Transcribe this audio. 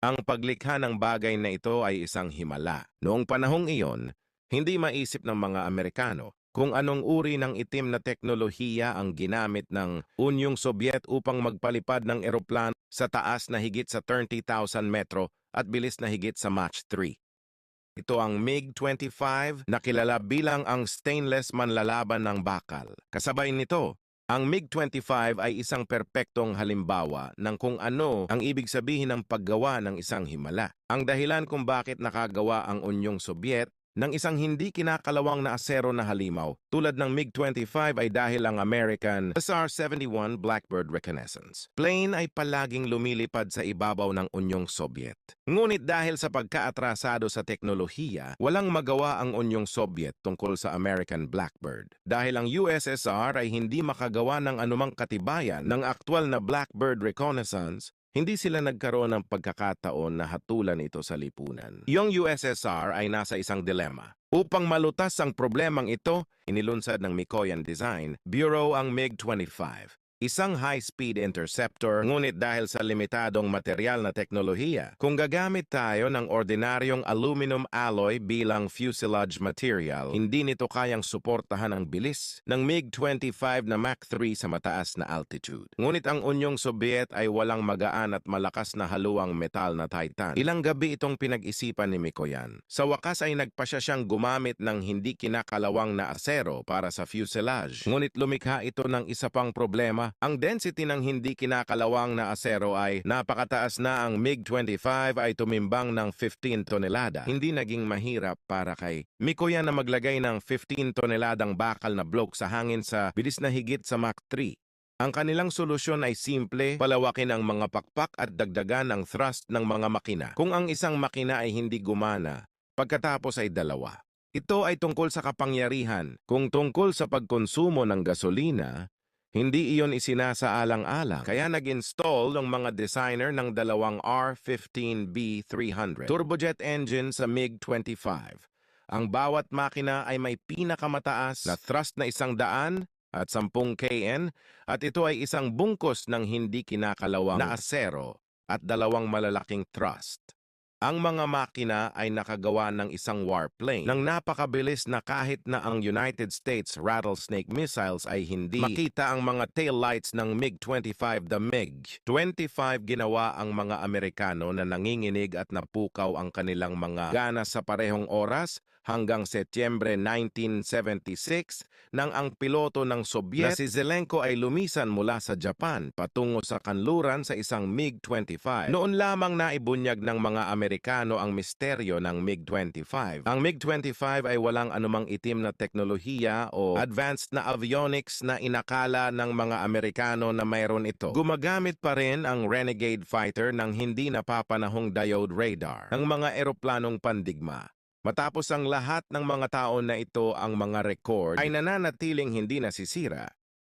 Ang paglikha ng bagay na ito ay isang himala. Noong panahong iyon, hindi maisip ng mga Amerikano kung anong uri ng itim na teknolohiya ang ginamit ng Unyong Sobyet upang magpalipad ng eroplano sa taas na higit sa 30,000 metro at bilis na higit sa Mach 3. Ito ang MiG-25 na kilala bilang ang stainless manlalaban ng bakal. Kasabay nito, ang MiG-25 ay isang perpektong halimbawa ng kung ano ang ibig sabihin ng paggawa ng isang himala. Ang dahilan kung bakit nakagawa ang Unyong Sobyet ng isang hindi kinakalawang na asero na halimaw tulad ng MiG-25 ay dahil ang American SR-71 Blackbird reconnaissance plane ay palaging lumilipad sa ibabaw ng Unyong Sobyet. Ngunit dahil sa pagkaatrasado sa teknolohiya, walang magawa ang Unyong Sobyet tungkol sa American Blackbird. Dahil ang USSR ay hindi makagawa ng anumang katibayan ng aktwal na Blackbird reconnaissance, hindi sila nagkaroon ng pagkakataon na hatulan ito sa lipunan. Yung USSR ay nasa isang dilema. Upang malutas ang problemang ito, inilunsad ng Mikoyan Design Bureau ang MiG-25. Isang high-speed interceptor, ngunit dahil sa limitadong material na teknolohiya, kung gagamit tayo ng ordinaryong aluminum alloy bilang fuselage material, hindi nito kayang suportahan ang bilis ng MiG-25 na Mach 3 sa mataas na altitude. Ngunit ang Unyong Sobyet ay walang magaan at malakas na haluang metal na titan. Ilang gabi itong pinag-isipan ni Mikoyan. Sa wakas ay nagpasya siyang gumamit ng hindi kinakalawang na asero para sa fuselage. Ngunit lumikha ito ng isa pang problema. Ang density ng hindi kinakalawang na asero ay napakataas na. Ang MiG-25 ay tumimbang ng 15 tonelada. Hindi naging mahirap para kay Mikoyan na maglagay ng 15 toneladang bakal na bloke sa hangin sa bilis na higit sa Mach 3. Ang kanilang solusyon ay simple, palawakin ang mga pakpak at dagdagan ang thrust ng mga makina. Kung ang isang makina ay hindi gumana, pagkatapos ay dalawa. Ito ay tungkol sa kapangyarihan. Kung tungkol sa pagkonsumo ng gasolina, hindi iyon isinasaalang-alang, kaya nag-install ng mga designer ng dalawang R-15B300 turbojet engine sa MiG-25. Ang bawat makina ay may pinakamataas na thrust na 100 at 10 kN at ito ay isang bungkos ng hindi kinakalawang na asero at dalawang malalaking thrust. Ang mga makina ay nakagawa ng isang warplane ng napakabilis na kahit na ang United States Rattlesnake missiles ay hindi makita ang mga taillights ng MiG-25. The MiG-25 ginawa ang mga Amerikano na nanginginig at napukaw ang kanilang mga gana sa parehong oras hanggang Setyembre 1976 nang ang piloto ng Sobyet na si Zelenko ay lumisan mula sa Japan patungo sa kanluran sa isang MiG-25. Noon lamang naibunyag ng mga Amerikano ang misteryo ng MiG-25. Ang MiG-25 ay walang anumang itim na teknolohiya o advanced na avionics na inakala ng mga Amerikano na mayroon ito. Gumagamit pa rin ang Renegade fighter ng hindi napapanahong diode radar ng mga eroplanong pandigma. Matapos ang lahat ng mga taon na ito, ang mga record ay nananatiling hindi nasisira.